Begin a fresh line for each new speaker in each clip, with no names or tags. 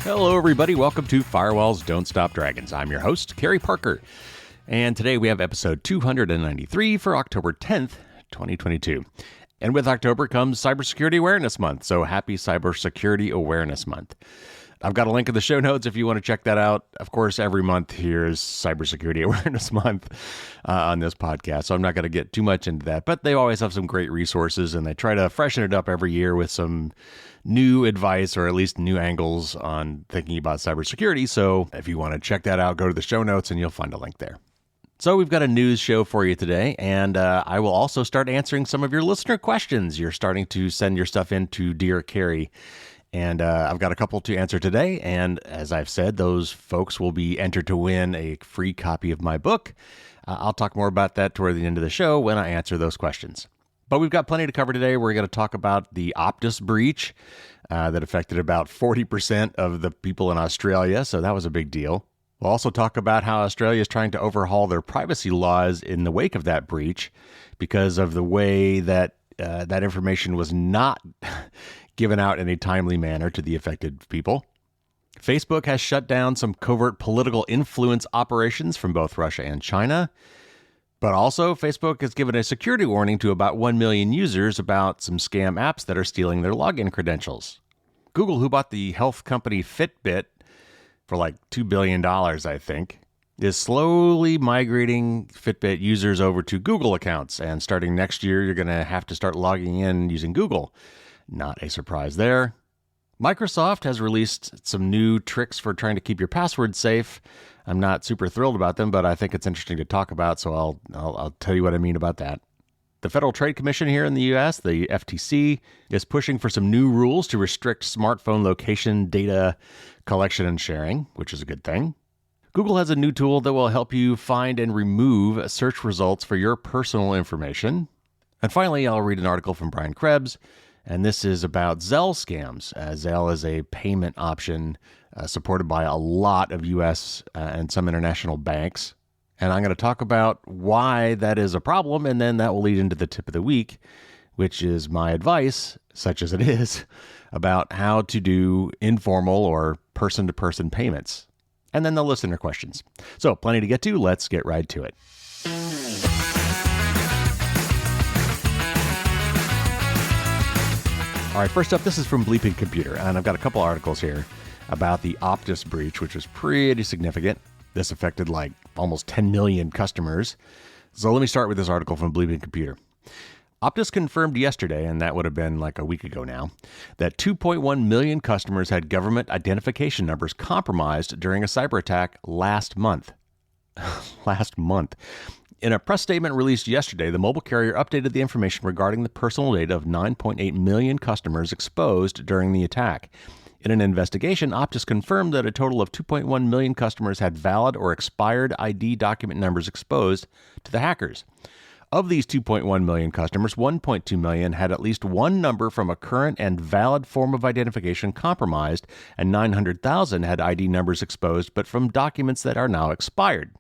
Hello, everybody. Welcome to Firewalls Don't Stop Dragons. I'm your host, Kerry Parker. And today we have episode 293 for October 10th, 2022. And with October comes Cybersecurity Awareness Month. So happy Cybersecurity Awareness Month. I've got a link in the show notes if you want to check that out. Of course, every month here is Cybersecurity Awareness Month on this podcast, so I'm not going to get too much into that. But they always have some great resources, and they try to freshen it up every year with some new advice or at least new angles on thinking about cybersecurity. So if you want to check that out, go to the show notes, and you'll find a link there. So we've got a news show for you today, and I will also start answering some of your listener questions. You're starting to send your stuff in to Dear Carrie. And I've got a couple to answer today. And as I've said, those folks will be entered to win a free copy of my book. I'll talk more about that toward the end of the show when I answer those questions. But we've got plenty to cover today. We're going to talk about the Optus breach that affected about 40% of the people in Australia. So that was a big deal. We'll also talk about how Australia is trying to overhaul their privacy laws in the wake of that breach because of the way that that information was not given out in a timely manner to the affected people. Facebook has shut down some covert political influence operations from both Russia and China. But also, Facebook has given a security warning to about 1 million users about some scam apps that are stealing their login credentials. Google, who bought the health company Fitbit for like $2 billion, I think, is slowly migrating Fitbit users over to Google accounts. And starting next year, you're going to have to start logging in using Google. Not a surprise there. Microsoft has released some new tricks for trying to keep your passwords safe. I'm not super thrilled about them, but I think it's interesting to talk about, so I'll tell you what I mean about that. The Federal Trade Commission here in the U.S., the FTC, is pushing for some new rules to restrict smartphone location data collection and sharing, which is a good thing. Google has a new tool that will help you find and remove search results for your personal information. And finally, I'll read an article from Brian Krebs, and this is about Zelle scams. Zelle is a payment option supported by a lot of U.S. And some international banks. And I'm going to talk about why that is a problem, and then that will lead into the tip of the week, which is my advice, such as it is, about how to do informal or person-to-person payments. And then the listener questions. So plenty to get to. Let's get right to it. All right, first up, this is from Bleeping Computer, and I've got a couple articles here about the Optus breach, which was pretty significant. This affected like almost 10 million customers. So let me start with this article from Bleeping Computer. Optus confirmed yesterday, and that would have been like a week ago now, that 2.1 million customers had government identification numbers compromised during a cyber attack last month. Last month. In a press statement released yesterday, the mobile carrier updated the information regarding the personal data of 9.8 million customers exposed during the attack. In an investigation, Optus confirmed that a total of 2.1 million customers had valid or expired ID document numbers exposed to the hackers. Of these 2.1 million customers, 1.2 million had at least one number from a current and valid form of identification compromised, and 900,000 had ID numbers exposed but from documents that are now expired.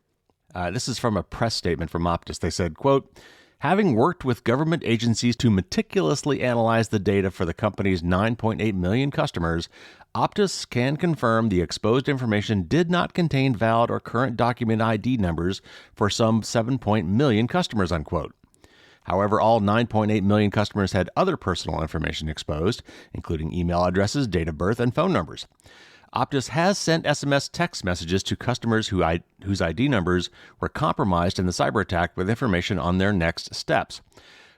This is from a press statement from Optus. They said, quote, having worked with government agencies to meticulously analyze the data for the company's 9.8 million customers, Optus can confirm the exposed information did not contain valid or current document ID numbers for some 7 million customers, unquote. However, all 9.8 million customers had other personal information exposed, including email addresses, date of birth, and phone numbers. Optus has sent SMS text messages to customers whose ID numbers were compromised in the cyber attack with information on their next steps.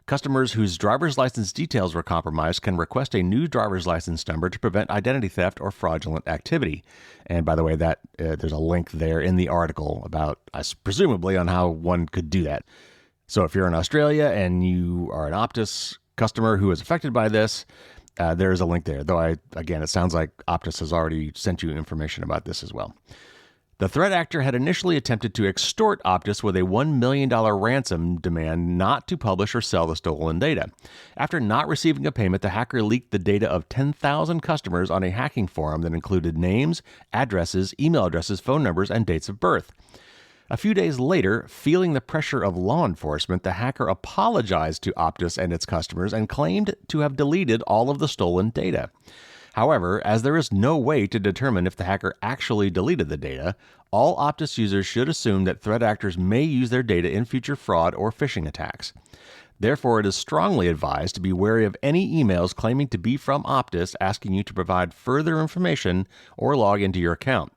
Customers whose driver's license details were compromised can request a new driver's license number to prevent identity theft or fraudulent activity. And by the way, that there's a link there in the article about, presumably, on how one could do that. So if you're in Australia and you are an Optus customer who is affected by this, there is a link there, though again, it sounds like Optus has already sent you information about this as well. The threat actor had initially attempted to extort Optus with a $1 million ransom demand not to publish or sell the stolen data. After not receiving a payment, the hacker leaked the data of 10,000 customers on a hacking forum that included names, addresses, email addresses, phone numbers, and dates of birth. A few days later, feeling the pressure of law enforcement, the hacker apologized to Optus and its customers and claimed to have deleted all of the stolen data. However, as there is no way to determine if the hacker actually deleted the data, all Optus users should assume that threat actors may use their data in future fraud or phishing attacks. Therefore, it is strongly advised to be wary of any emails claiming to be from Optus asking you to provide further information or log into your account.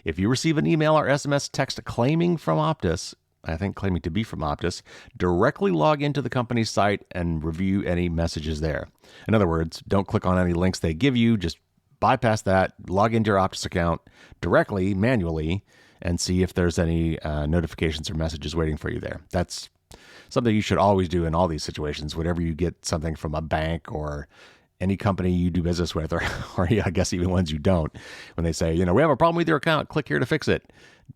If you receive an email or SMS text claiming to be from Optus, directly log into the company's site and review any messages there. In other words, don't click on any links they give you, just bypass that, log into your Optus account directly, manually, and see if there's any notifications or messages waiting for you there. That's something you should always do in all these situations. Whenever you get something from a bank or any company you do business with, or I guess even ones you don't, when they say, we have a problem with your account, click here to fix it.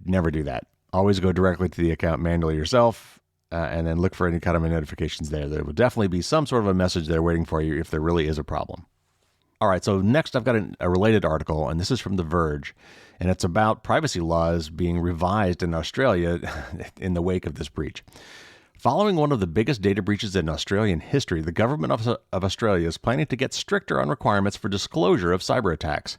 Never do that. Always go directly to the account manually yourself, and then look for any kind of notifications there. There will definitely be some sort of a message there waiting for you if there really is a problem. All right, so next I've got a related article, and this is from The Verge, and it's about privacy laws being revised in Australia in the wake of this breach. Following one of the biggest data breaches in Australian history, the government of Australia is planning to get stricter on requirements for disclosure of cyber attacks.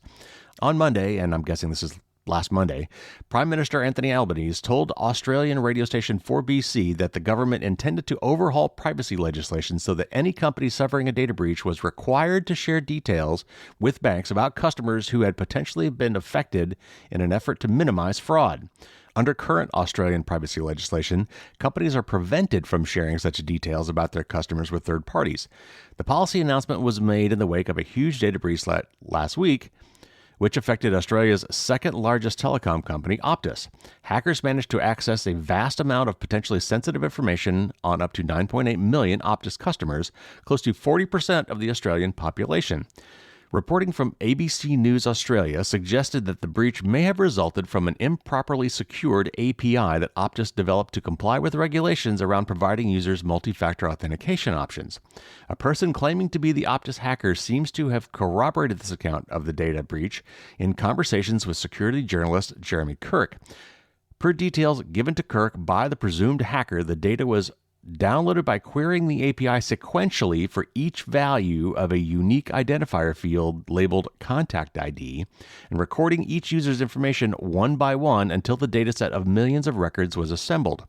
On Monday, and I'm guessing this is last Monday, Prime Minister Anthony Albanese told Australian radio station 4BC that the government intended to overhaul privacy legislation so that any company suffering a data breach was required to share details with banks about customers who had potentially been affected in an effort to minimize fraud. Under current Australian privacy legislation, companies are prevented from sharing such details about their customers with third parties. The policy announcement was made in the wake of a huge data breach last week, which affected Australia's second largest telecom company, Optus. Hackers managed to access a vast amount of potentially sensitive information on up to 9.8 million Optus customers, close to 40% of the Australian population. Reporting from ABC News Australia suggested that the breach may have resulted from an improperly secured API that Optus developed to comply with regulations around providing users multi-factor authentication options. A person claiming to be the Optus hacker seems to have corroborated this account of the data breach in conversations with security journalist Jeremy Kirk. Per details given to Kirk by the presumed hacker, the data was downloaded by querying the API sequentially for each value of a unique identifier field labeled Contact ID and recording each user's information one by one until the dataset of millions of records was assembled.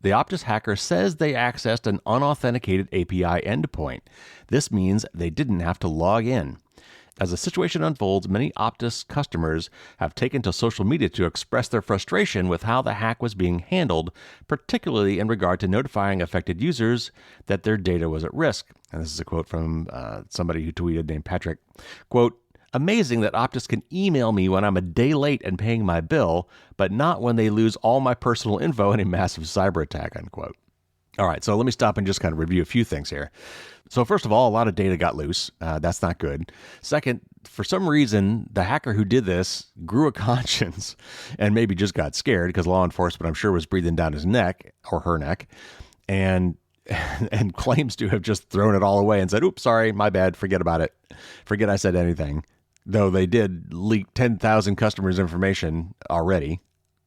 The Optus hacker says they accessed an unauthenticated API endpoint. This means they didn't have to log in. As the situation unfolds, many Optus customers have taken to social media to express their frustration with how the hack was being handled, particularly in regard to notifying affected users that their data was at risk. And this is a quote from somebody who tweeted named Patrick. Quote, "Amazing that Optus can email me when I'm a day late and paying my bill, but not when they lose all my personal info in a massive cyber attack," unquote. All right, so let me stop and just kind of review a few things here. So first of all, a lot of data got loose. That's not good. Second, for some reason, the hacker who did this grew a conscience and maybe just got scared because law enforcement, I'm sure, was breathing down his neck or her neck and claims to have just thrown it all away and said, "Oops, sorry, my bad, forget about it. Forget I said anything." Though they did leak 10,000 customers' information already.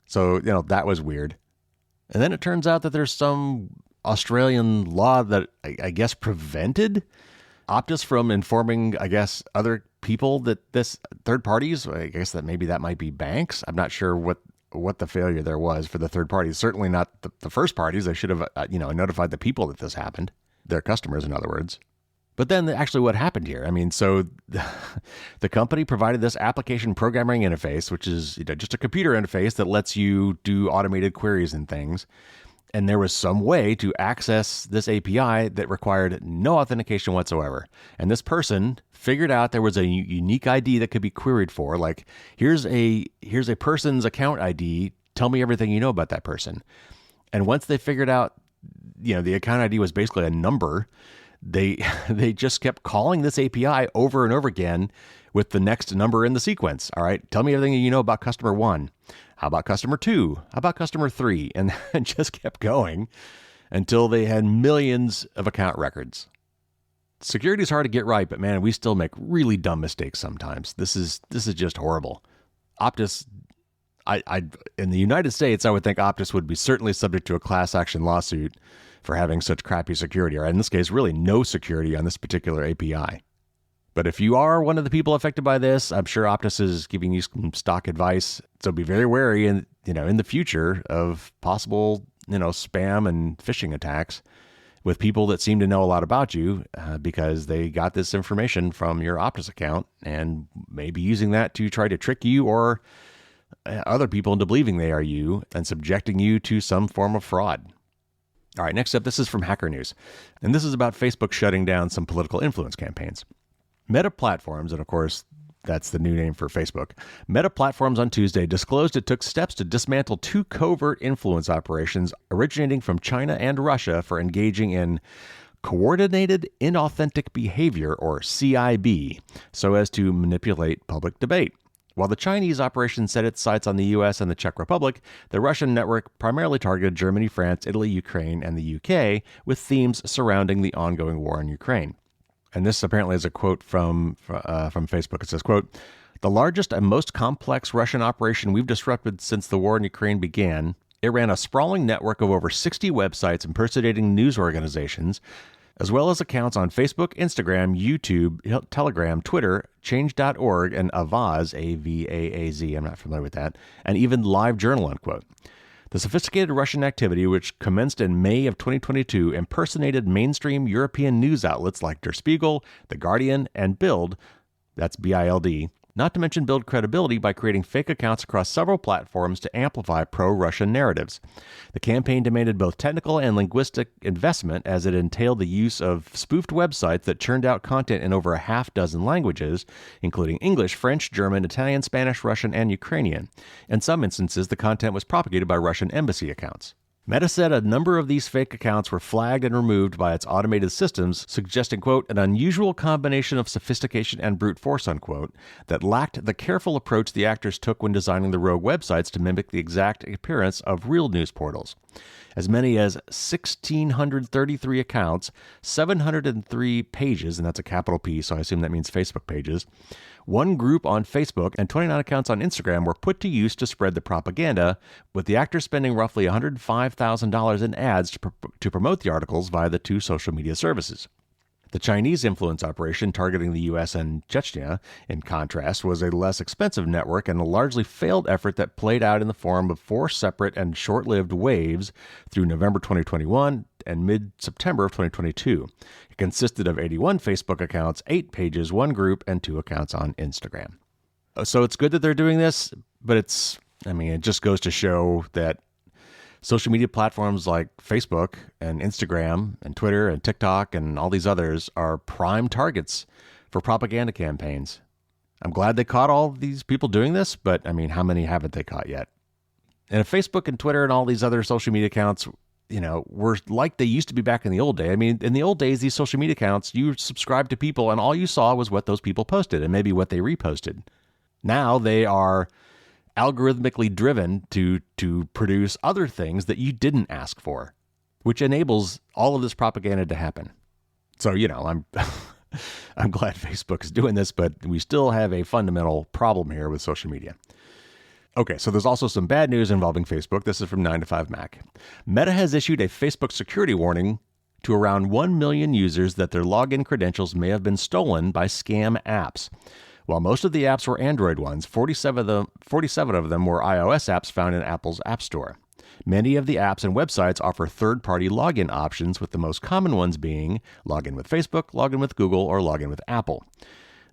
So, that was weird. And then it turns out that there's some Australian law that I guess prevented Optus from informing, other people that this third parties, I guess that maybe that might be banks. I'm not sure what the failure there was for the third parties. Certainly not the first parties. They should have, notified the people that this happened, their customers, in other words. But then actually what happened here? So the company provided this application programming interface, which is just a computer interface that lets you do automated queries and things. And there was some way to access this API that required no authentication whatsoever. And this person figured out there was a unique ID that could be queried for. Like, here's a person's account ID. Tell me everything you know about that person. And once they figured out, the account ID was basically a number, they just kept calling this API over and over again with the next number in the sequence. All right, tell me everything you know about customer 1. How about customer 2? How about customer 3? And just kept going until they had millions of account records. Security is hard to get right, but man, we still make really dumb mistakes sometimes. This is just horrible. Optus, in the United States, I would think Optus would be certainly subject to a class action lawsuit for having such crappy security, or in this case, really no security on this particular API. But if you are one of the people affected by this, I'm sure Optus is giving you some stock advice. So be very wary in the future of possible, spam and phishing attacks with people that seem to know a lot about you because they got this information from your Optus account and may be using that to try to trick you or other people into believing they are you and subjecting you to some form of fraud. All right, next up, this is from Hacker News. And this is about Facebook shutting down some political influence campaigns. Meta Platforms, and of course, that's the new name for Facebook. Meta Platforms on Tuesday disclosed it took steps to dismantle 2 covert influence operations originating from China and Russia for engaging in coordinated inauthentic behavior, or CIB, so as to manipulate public debate. While the Chinese operation set its sights on the U.S. and the Czech Republic, the Russian network primarily targeted Germany, France, Italy, Ukraine, and the U.K., with themes surrounding the ongoing war in Ukraine. And this apparently is a quote from Facebook. It says, quote, "The largest and most complex Russian operation we've disrupted since the war in Ukraine began. It ran a sprawling network of over 60 websites impersonating news organizations, as well as accounts on Facebook, Instagram, YouTube, Telegram, Twitter, Change.org, and Avaz, A-V-A-A-Z, I'm not familiar with that, and even LiveJournal, unquote. The sophisticated Russian activity, which commenced in May of 2022, impersonated mainstream European news outlets like Der Spiegel, The Guardian, and Bild, that's B-I-L-D, not to mention build credibility by creating fake accounts across several platforms to amplify pro-Russian narratives. The campaign demanded both technical and linguistic investment, as it entailed the use of spoofed websites that churned out content in over a half dozen languages, including English, French, German, Italian, Spanish, Russian, and Ukrainian. In some instances, the content was propagated by Russian embassy accounts. Meta said a number of these fake accounts were flagged and removed by its automated systems, suggesting, quote, an unusual combination of sophistication and brute force, unquote, that lacked the careful approach the actors took when designing the rogue websites to mimic the exact appearance of real news portals. As many as 1,633 accounts, 703 pages, and that's a capital P, so I assume that means Facebook pages, one group on Facebook, and 29 accounts on Instagram were put to use to spread the propaganda, with the actors spending roughly $105,000 in ads to promote the articles via the 2 social media services. The Chinese influence operation targeting the U.S. and Chechnya, in contrast, was a less expensive network and a largely failed effort that played out in the form of 4 separate and short-lived waves through November 2021 and mid-September of 2022. It consisted of 81 Facebook accounts, 8 pages, 1 group, and 2 accounts on Instagram. So it's good that they're doing this, but it just goes to show that social media platforms like Facebook and Instagram and Twitter and TikTok and all these others are prime targets for propaganda campaigns. I'm glad they caught all these people doing this, but how many haven't they caught yet? And if Facebook and Twitter and all these other social media accounts, were like they used to be back in the old day. In the old days, these social media accounts, you subscribed to people and all you saw was what those people posted and maybe what they reposted. Now they are algorithmically driven to produce other things that you didn't ask for, which enables all of this propaganda to happen. So, I'm I'm glad Facebook is doing this, but we still have a fundamental problem here with social media. Okay, so there's also some bad news involving Facebook. This is from 9to5Mac. Meta has issued a Facebook security warning to around 1 million users that their login credentials may have been stolen by scam apps. While most of the apps were Android ones, 47 of them were iOS apps found in Apple's App Store. Many of the apps and websites offer third-party login options, with the most common ones being login with Facebook, login with Google, or login with Apple.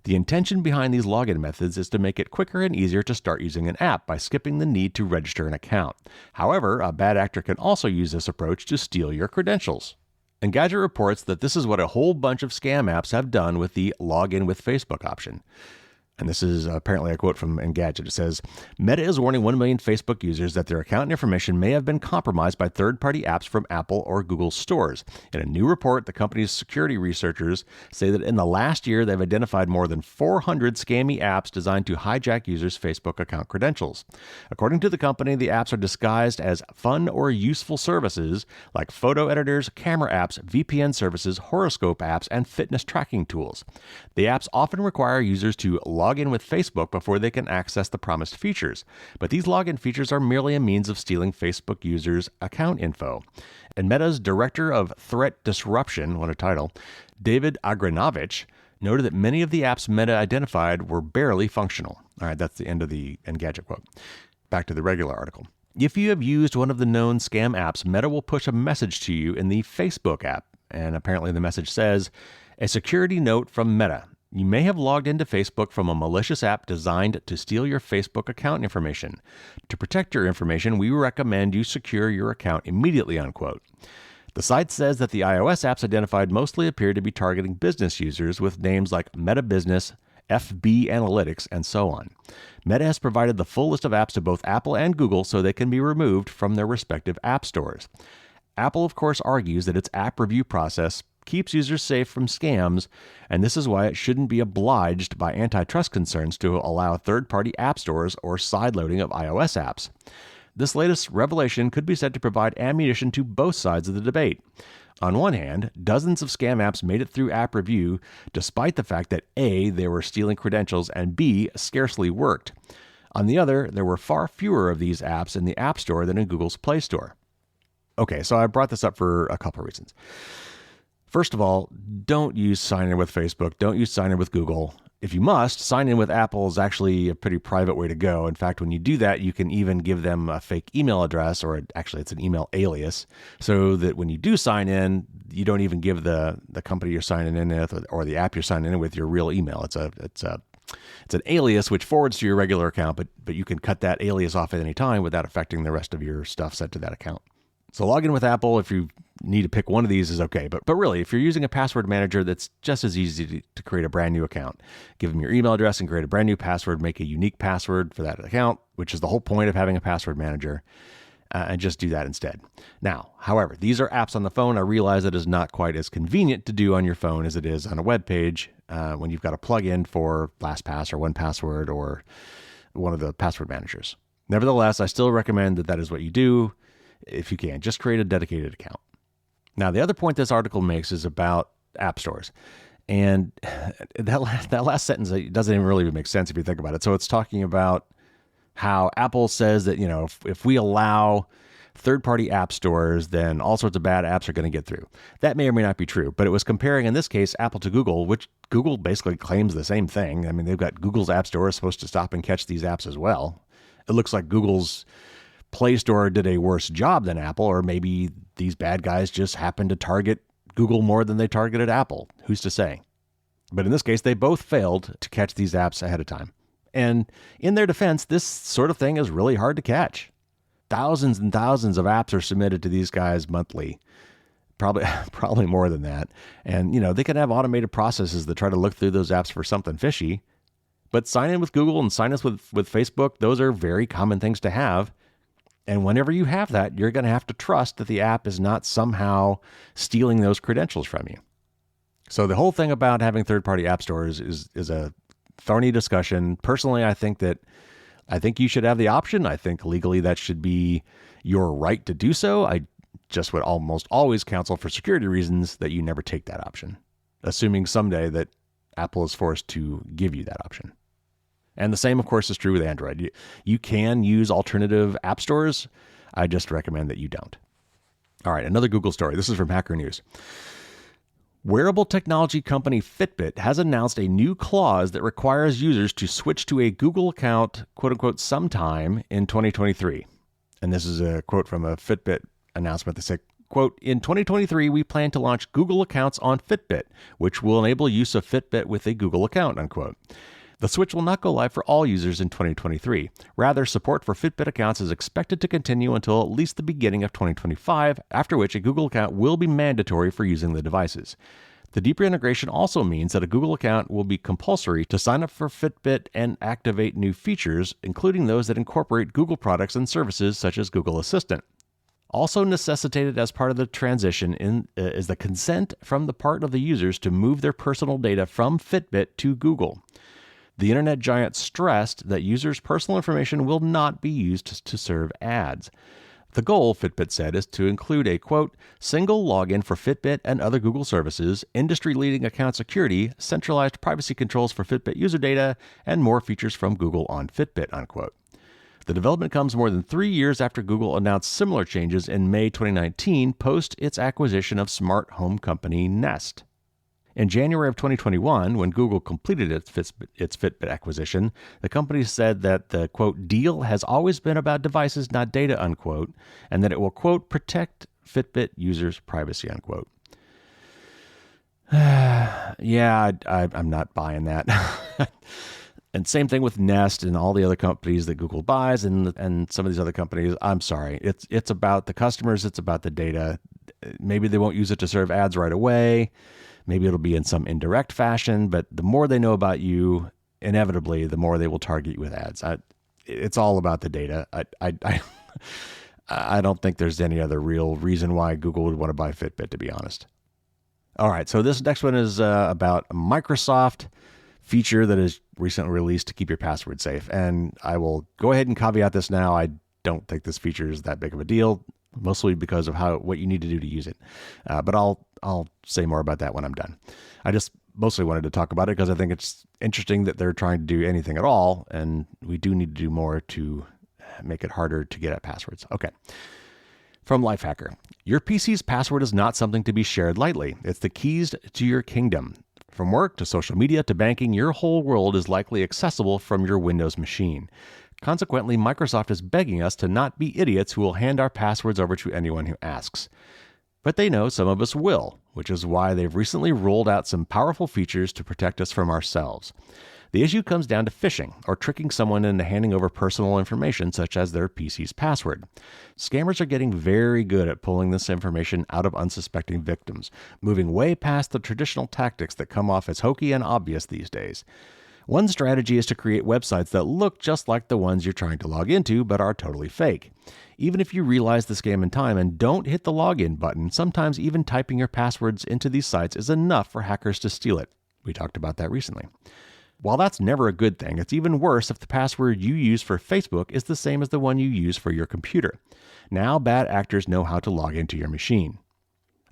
The intention behind these login methods is to make it quicker and easier to start using an app by skipping the need to register an account. However, a bad actor can also use this approach to steal your credentials. Engadget reports that this is what a whole bunch of scam apps have done with the login with Facebook option. And this is apparently a quote from Engadget. It says, Meta is warning 1 million Facebook users that their account information may have been compromised by third-party apps from Apple or Google stores. In a new report, the company's security researchers say that in the last year, they've identified more than 400 scammy apps designed to hijack users' Facebook account credentials. According to the company, the apps are disguised as fun or useful services like photo editors, camera apps, VPN services, horoscope apps, and fitness tracking tools. The apps often require users to log in with Facebook before they can access the promised features. But these login features are merely a means of stealing Facebook users' account info. And Meta's Director of Threat Disruption, what a title, David Agranovich, noted that many of the apps Meta identified were barely functional. All right, that's the end of the Engadget quote. Back to the regular article. If you have used one of the known scam apps, Meta will push a message to you in the Facebook app. And apparently the message says, a security note from Meta. You may have logged into Facebook from a malicious app designed to steal your Facebook account information. To protect your information, we recommend you secure your account immediately, unquote. The site says that the iOS apps identified mostly appear to be targeting business users with names like Meta Business, FB Analytics, and so on. Meta has provided the full list of apps to both Apple and Google so they can be removed from their respective app stores. Apple, of course, argues that its app review process keeps users safe from scams, and this is why it shouldn't be obliged by antitrust concerns to allow third-party app stores or sideloading of iOS apps. This latest revelation could be said to provide ammunition to both sides of the debate. On one hand, dozens of scam apps made it through app review despite the fact that A, they were stealing credentials, and B, scarcely worked. On the other, there were far fewer of these apps in the App Store than in Google's Play Store. Okay, so I brought this up for a couple of reasons. First of all, don't use sign in with Facebook. Don't use sign in with Google. If you must, sign in with Apple is actually a pretty private way to go. In fact, when you do that, you can even give them a fake email address, or actually it's an email alias, so that when you do sign in, you don't even give the company you're signing in with or the app you're signing in with your real email. It's an alias which forwards to your regular account, but you can cut that alias off at any time without affecting the rest of your stuff sent to that account. So log in with Apple if you need to pick one of these is okay. But really, if you're using a password manager, that's just as easy to create a brand new account. Give them your email address and create a brand new password. Make a unique password for that account, which is the whole point of having a password manager. And just do that instead. Now, however, these are apps on the phone. I realize it is not quite as convenient to do on your phone as it is on a web page when you've got a plug-in for LastPass or 1Password or one of the password managers. Nevertheless, I still recommend that is what you do. If you can, just create a dedicated account. Now, the other point this article makes is about app stores. And that last sentence doesn't even really make sense if you think about it. So it's talking about how Apple says that, if we allow third-party app stores, then all sorts of bad apps are going to get through. That may or may not be true, but it was comparing, in this case, Apple to Google, which Google basically claims the same thing. I mean, they've got Google's App Store is supposed to stop and catch these apps as well. It looks like Google's Play Store did a worse job than Apple, or maybe these bad guys just happened to target Google more than they targeted Apple. Who's to say? But in this case, they both failed to catch these apps ahead of time. And in their defense, this sort of thing is really hard to catch. Thousands and thousands of apps are submitted to these guys monthly, probably more than that. And, they can have automated processes that try to look through those apps for something fishy. But sign in with Google and sign in with Facebook, those are very common things to have. And whenever you have that, you're going to have to trust that the app is not somehow stealing those credentials from you. So the whole thing about having third-party app stores is a thorny discussion. Personally, I think you should have the option. I think legally that should be your right to do so. I just would almost always counsel for security reasons that you never take that option, assuming someday that Apple is forced to give you that option. And the same, of course, is true with Android. You can use alternative app stores. I just recommend that you don't. All right, another Google story. This is from Hacker News. Wearable technology company Fitbit has announced a new clause that requires users to switch to a Google account, quote unquote, sometime in 2023. And this is a quote from a Fitbit announcement that said, quote, in 2023, we plan to launch Google accounts on Fitbit, which will enable use of Fitbit with a Google account, unquote. The switch will not go live for all users in 2023. Rather, support for Fitbit accounts is expected to continue until at least the beginning of 2025, after which a Google account will be mandatory for using the devices. The deeper integration also means that a Google account will be compulsory to sign up for Fitbit and activate new features, including those that incorporate Google products and services such as Google Assistant. Also necessitated as part of the transition is the consent from the part of the users to move their personal data from Fitbit to Google. The internet giant stressed that users' personal information will not be used to serve ads. The goal, Fitbit said, is to include a, quote, single login for Fitbit and other Google services, industry-leading account security, centralized privacy controls for Fitbit user data, and more features from Google on Fitbit, unquote. The development comes more than 3 years after Google announced similar changes in May 2019, post its acquisition of smart home company Nest. In January of 2021, when Google completed its Fitbit acquisition, the company said that the, quote, deal has always been about devices, not data, unquote, and that it will, quote, protect Fitbit users' privacy, unquote. Yeah, I'm not buying that. And same thing with Nest and all the other companies that Google buys and some of these other companies. I'm sorry. It's about the customers. It's about the data. Maybe they won't use it to serve ads right away. Maybe it'll be in some indirect fashion. But the more they know about you, inevitably, the more they will target you with ads. It's all about the data. I don't think there's any other real reason why Google would want to buy Fitbit, to be honest. All right. So this next one is about a Microsoft feature that is recently released to keep your password safe. And I will go ahead and caveat this now. I don't think this feature is that big of a deal, mostly because of what you need to do to use it. But I'll say more about that when I'm done. I just mostly wanted to talk about it because I think it's interesting that they're trying to do anything at all, and we do need to do more to make it harder to get at passwords. Okay. From Lifehacker, your PC's password is not something to be shared lightly. It's the keys to your kingdom. From work to social media to banking, your whole world is likely accessible from your Windows machine. Consequently, Microsoft is begging us to not be idiots who will hand our passwords over to anyone who asks. But they know some of us will, which is why they've recently rolled out some powerful features to protect us from ourselves. The issue comes down to phishing, or tricking someone into handing over personal information such as their PC's password. Scammers are getting very good at pulling this information out of unsuspecting victims, moving way past the traditional tactics that come off as hokey and obvious these days. One strategy is to create websites that look just like the ones you're trying to log into, but are totally fake. Even if you realize the scam in time and don't hit the login button, sometimes even typing your passwords into these sites is enough for hackers to steal it. We talked about that recently. While that's never a good thing, it's even worse if the password you use for Facebook is the same as the one you use for your computer. Now bad actors know how to log into your machine.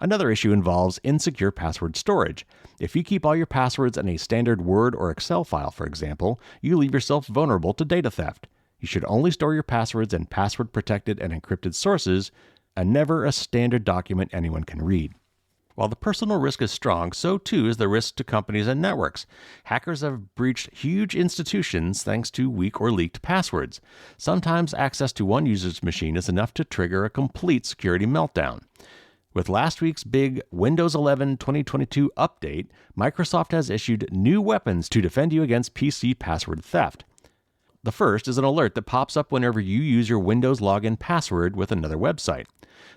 Another issue involves insecure password storage. If you keep all your passwords in a standard Word or Excel file, for example, you leave yourself vulnerable to data theft. You should only store your passwords in password-protected and encrypted sources, and never a standard document anyone can read. While the personal risk is strong, so too is the risk to companies and networks. Hackers have breached huge institutions thanks to weak or leaked passwords. Sometimes access to one user's machine is enough to trigger a complete security meltdown. With last week's big Windows 11 2022 update, Microsoft has issued new weapons to defend you against PC password theft. The first is an alert that pops up whenever you use your Windows login password with another website.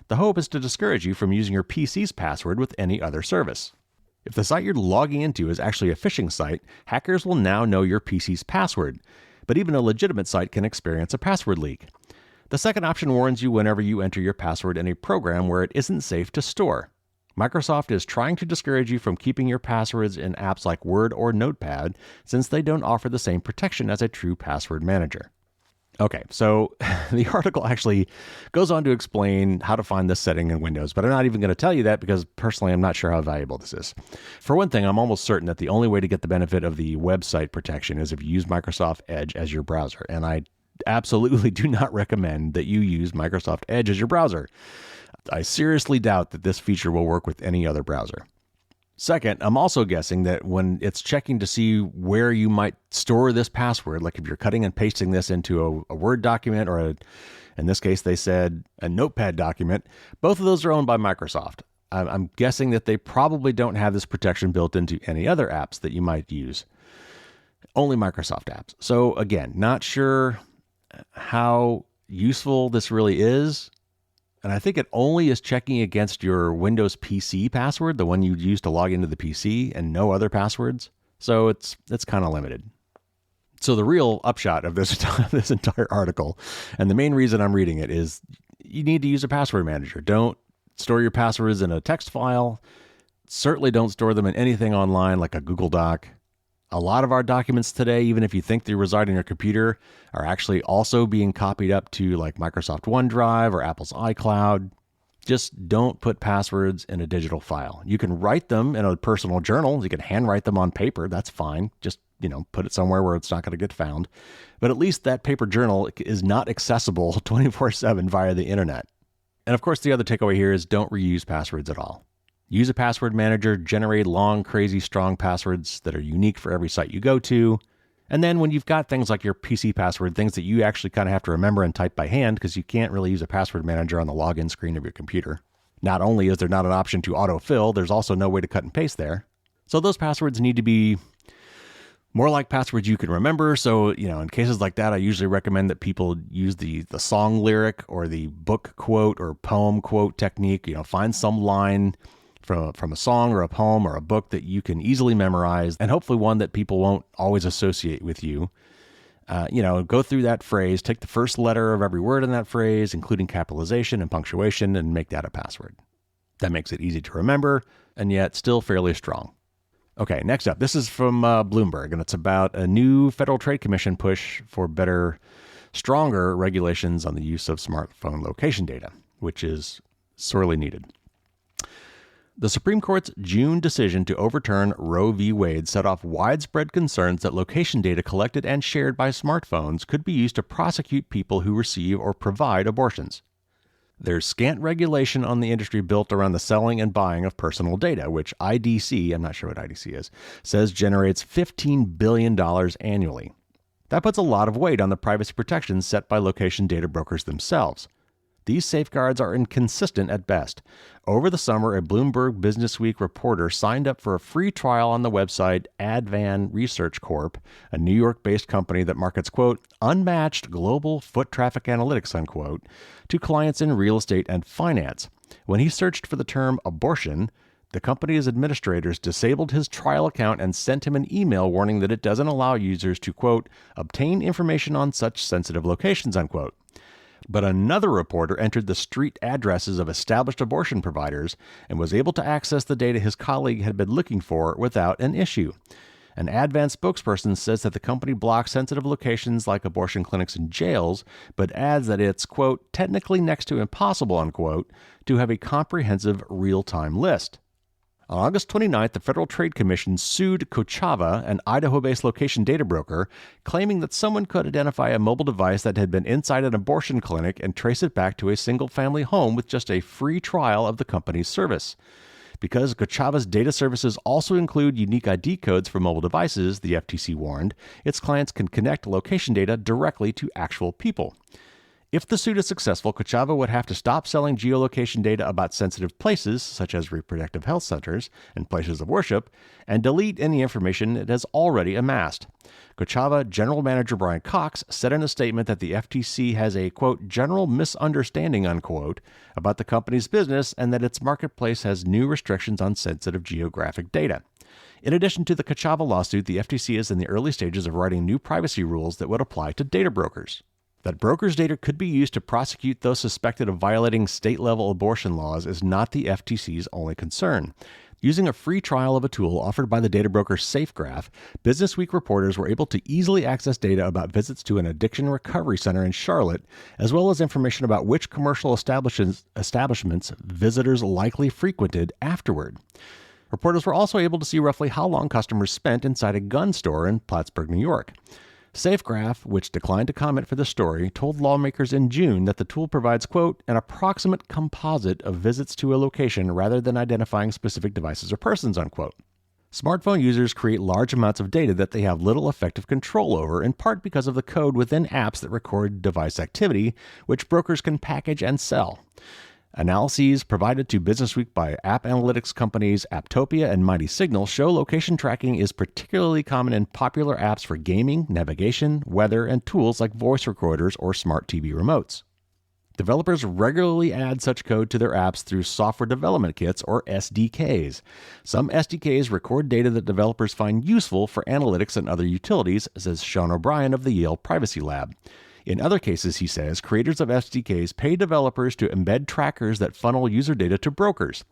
The hope is to discourage you from using your PC's password with any other service. If the site you're logging into is actually a phishing site, hackers will now know your PC's password, but even a legitimate site can experience a password leak. The second option warns you whenever you enter your password in a program where it isn't safe to store. Microsoft is trying to discourage you from keeping your passwords in apps like Word or Notepad, since they don't offer the same protection as a true password manager. Okay, so the article actually goes on to explain how to find this setting in Windows, but I'm not even going to tell you that because personally I'm not sure how valuable this is. For one thing, I'm almost certain that the only way to get the benefit of the website protection is if you use Microsoft Edge as your browser, and I absolutely do not recommend that you use Microsoft Edge as your browser. I seriously doubt that this feature will work with any other browser. Second, I'm also guessing that when it's checking to see where you might store this password, like if you're cutting and pasting this into a Word document or in this case they said a Notepad document, both of those are owned by Microsoft. I'm guessing that they probably don't have this protection built into any other apps that you might use. Only Microsoft apps. So again, not sure how useful this really is. And I think it only is checking against your Windows PC password, the one you use to log into the PC, and no other passwords. So it's kind of limited. So the real upshot of this entire article, and the main reason I'm reading it, is you need to use a password manager. Don't store your passwords in a text file. Certainly don't store them in anything online like a Google Doc. A lot of our documents today, even if you think they reside on your computer, are actually also being copied up to like Microsoft OneDrive or Apple's iCloud. Just don't put passwords in a digital file. You can write them in a personal journal. You can handwrite them on paper. That's fine. Just, put it somewhere where it's not going to get found. But at least that paper journal is not accessible 24/7 via the internet. And of course, the other takeaway here is don't reuse passwords at all. Use a password manager, generate long, crazy, strong passwords that are unique for every site you go to. And then when you've got things like your PC password, things that you actually kind of have to remember and type by hand because you can't really use a password manager on the login screen of your computer. Not only is there not an option to autofill, there's also no way to cut and paste there. So those passwords need to be more like passwords you can remember. So, in cases like that, I usually recommend that people use the song lyric or the book quote or poem quote technique. Find some line from a song or a poem or a book that you can easily memorize, and hopefully one that people won't always associate with you. Go through that phrase, take the first letter of every word in that phrase, including capitalization and punctuation, and make that a password. That makes it easy to remember, and yet still fairly strong. Okay, next up, this is from Bloomberg, and it's about a new Federal Trade Commission push for better, stronger regulations on the use of smartphone location data, which is sorely needed. The Supreme Court's June decision to overturn Roe v. Wade set off widespread concerns that location data collected and shared by smartphones could be used to prosecute people who receive or provide abortions. There's scant regulation on the industry built around the selling and buying of personal data, which IDC, I'm not sure what IDC is, says generates $15 billion annually. That puts a lot of weight on the privacy protections set by location data brokers themselves. These safeguards are inconsistent at best. Over the summer, a Bloomberg Businessweek reporter signed up for a free trial on the website Advan Research Corp., a New York-based company that markets, quote, unmatched global foot traffic analytics, unquote, to clients in real estate and finance. When he searched for the term abortion, the company's administrators disabled his trial account and sent him an email warning that it doesn't allow users to, quote, obtain information on such sensitive locations, unquote. But another reporter entered the street addresses of established abortion providers and was able to access the data his colleague had been looking for without an issue. An Advan spokesperson says that the company blocks sensitive locations like abortion clinics and jails, but adds that it's, quote, technically next to impossible, unquote, to have a comprehensive real-time list. On August 29th, the Federal Trade Commission sued Kochava, an Idaho-based location data broker, claiming that someone could identify a mobile device that had been inside an abortion clinic and trace it back to a single-family home with just a free trial of the company's service. Because Kochava's data services also include unique ID codes for mobile devices, the FTC warned, its clients can connect location data directly to actual people. If the suit is successful, Kochava would have to stop selling geolocation data about sensitive places, such as reproductive health centers and places of worship, and delete any information it has already amassed. Kochava General Manager Brian Cox said in a statement that the FTC has a, quote, general misunderstanding, unquote, about the company's business and that its marketplace has new restrictions on sensitive geographic data. In addition to the Kochava lawsuit, the FTC is in the early stages of writing new privacy rules that would apply to data brokers. That brokers' data could be used to prosecute those suspected of violating state-level abortion laws is not the FTC's only concern. Using a free trial of a tool offered by the data broker SafeGraph, Businessweek reporters were able to easily access data about visits to an addiction recovery center in Charlotte, as well as information about which commercial establishments visitors likely frequented afterward. Reporters were also able to see roughly how long customers spent inside a gun store in Plattsburgh, New York. SafeGraph, which declined to comment for the story, told lawmakers in June that the tool provides, quote, an approximate composite of visits to a location rather than identifying specific devices or persons, unquote. Smartphone users create large amounts of data that they have little effective control over, in part because of the code within apps that record device activity, which brokers can package and sell. Analyses provided to Businessweek by app analytics companies Apptopia and Mighty Signal show location tracking is particularly common in popular apps for gaming, navigation, weather, and tools like voice recorders or smart TV remotes. Developers regularly add such code to their apps through software development kits or SDKs. Some SDKs record data that developers find useful for analytics and other utilities, says Sean O'Brien of the Yale Privacy Lab. In other cases, he says, creators of SDKs pay developers to embed trackers that funnel user data to brokers.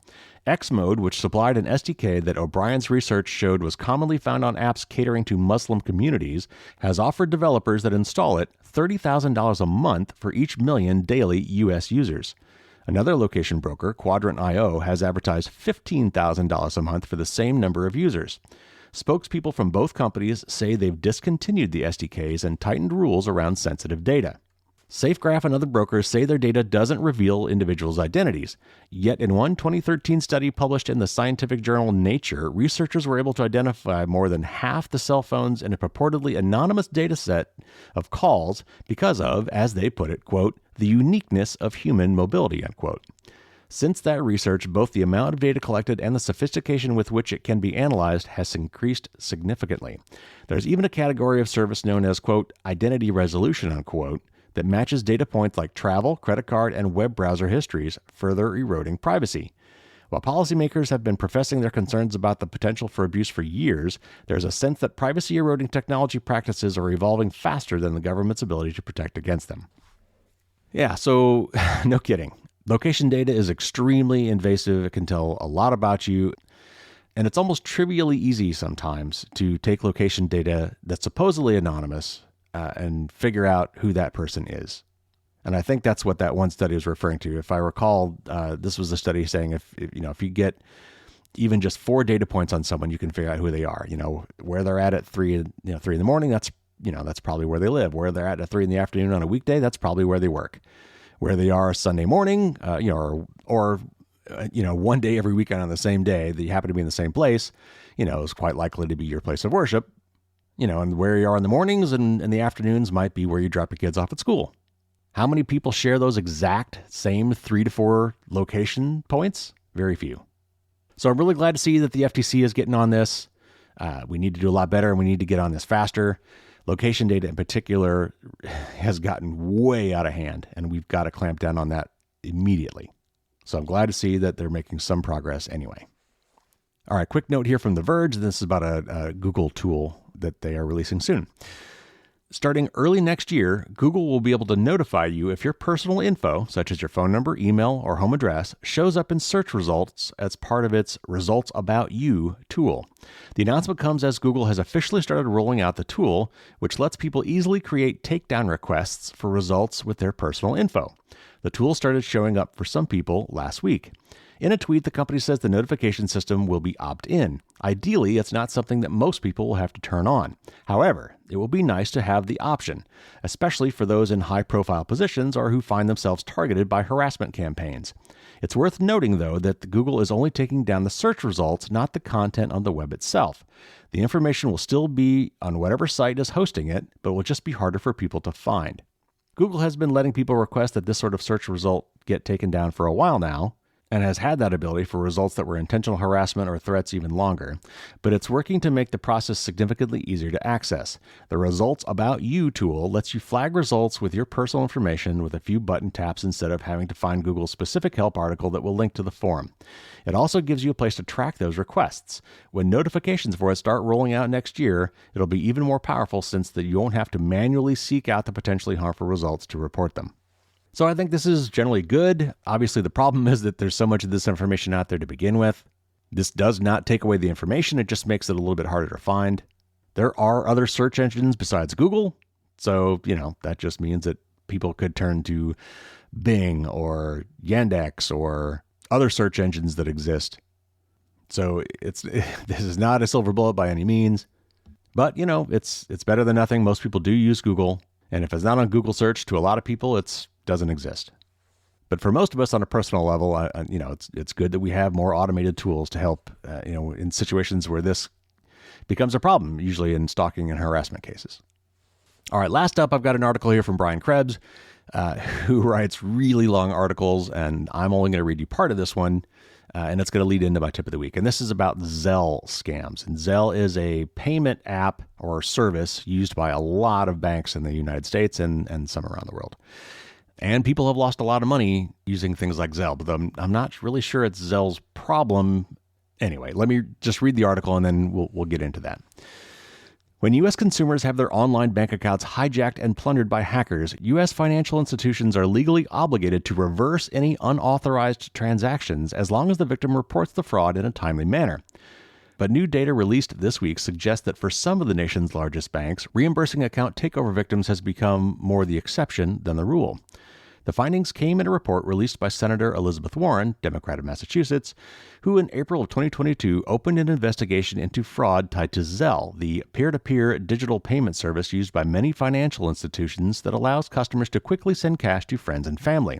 Xmode, which supplied an SDK that O'Brien's research showed was commonly found on apps catering to Muslim communities, has offered developers that install it $30,000 a month for each million daily U.S. users. Another location broker, Quadrant.io, has advertised $15,000 a month for the same number of users. Spokespeople from both companies say they've discontinued the SDKs and tightened rules around sensitive data. SafeGraph and other brokers say their data doesn't reveal individuals' identities. Yet in one 2013 study published in the scientific journal Nature, researchers were able to identify more than half the cell phones in a purportedly anonymous data set of calls because of, as they put it, quote, the uniqueness of human mobility, unquote. Since that research, both the amount of data collected and the sophistication with which it can be analyzed has increased significantly. There's even a category of service known as, quote, identity resolution, unquote, that matches data points like travel, credit card, and web browser histories, further eroding privacy. While policymakers have been professing their concerns about the potential for abuse for years, there's a sense that privacy-eroding technology practices are evolving faster than the government's ability to protect against them. Yeah, so no kidding. Location data is extremely invasive. It can tell a lot about you, and it's almost trivially easy sometimes to take location data that's supposedly anonymous and figure out who that person is. And I think that's what that one study was referring to. If I recall, this was a study saying if you get even just 4 data points on someone, you can figure out who they are. Where they're at 3 in the morning, that's probably where they live. Where they're at 3 in the afternoon on a weekday, that's probably where they work. Where they are Sunday morning, or one day every weekend on the same day that you happen to be in the same place, is quite likely to be your place of worship. And where you are in the mornings and in the afternoons might be where you drop your kids off at school. How many people share those exact same 3 to 4 location points? Very few. So I'm really glad to see that the FTC is getting on this. We need to do a lot better, and we need to get on this faster. Location data in particular has gotten way out of hand, and we've got to clamp down on that immediately. So I'm glad to see that they're making some progress anyway. All right, quick note here from The Verge. This is about a Google tool that they are releasing soon. Starting early next year, Google will be able to notify you if your personal info, such as your phone number, email, or home address, shows up in search results as part of its Results About You tool. The announcement comes as Google has officially started rolling out the tool, which lets people easily create takedown requests for results with their personal info. The tool started showing up for some people last week. In a tweet, the company says the notification system will be opt-in. Ideally, it's not something that most people will have to turn on. However, it will be nice to have the option, especially for those in high-profile positions or who find themselves targeted by harassment campaigns. It's worth noting, though, that Google is only taking down the search results, not the content on the web itself. The information will still be on whatever site is hosting it, but will just be harder for people to find. Google has been letting people request that this sort of search result get taken down for a while now, and has had that ability for results that were intentional harassment or threats even longer, but it's working to make the process significantly easier to access. The Results About You tool lets you flag results with your personal information with a few button taps instead of having to find Google's specific help article that will link to the forum. It also gives you a place to track those requests. When notifications for it start rolling out next year, it'll be even more powerful since you won't have to manually seek out the potentially harmful results to report them. So I think this is generally good. Obviously, the problem is that there's so much of this information out there to begin with. This does not take away the information. It just makes it a little bit harder to find. There are other search engines besides Google. So, that just means that people could turn to Bing or Yandex or other search engines that exist. So this is not a silver bullet by any means. But, it's better than nothing. Most people do use Google. And if it's not on Google search, to a lot of people, it doesn't exist. But for most of us on a personal level, it's good that we have more automated tools to help, in situations where this becomes a problem, usually in stalking and harassment cases. All right, last up, I've got an article here from Brian Krebs, who writes really long articles, and I'm only going to read you part of this one, and it's going to lead into my tip of the week. And this is about Zelle scams. And Zelle is a payment app or service used by a lot of banks in the United States and some around the world. And people have lost a lot of money using things like Zelle, but I'm not really sure it's Zelle's problem. Anyway, let me just read the article and then we'll get into that. When U.S. consumers have their online bank accounts hijacked and plundered by hackers, U.S. financial institutions are legally obligated to reverse any unauthorized transactions as long as the victim reports the fraud in a timely manner. But new data released this week suggests that for some of the nation's largest banks, reimbursing account takeover victims has become more the exception than the rule. The findings came in a report released by Senator Elizabeth Warren, Democrat of Massachusetts, who in April of 2022 opened an investigation into fraud tied to Zelle, the peer-to-peer digital payment service used by many financial institutions that allows customers to quickly send cash to friends and family.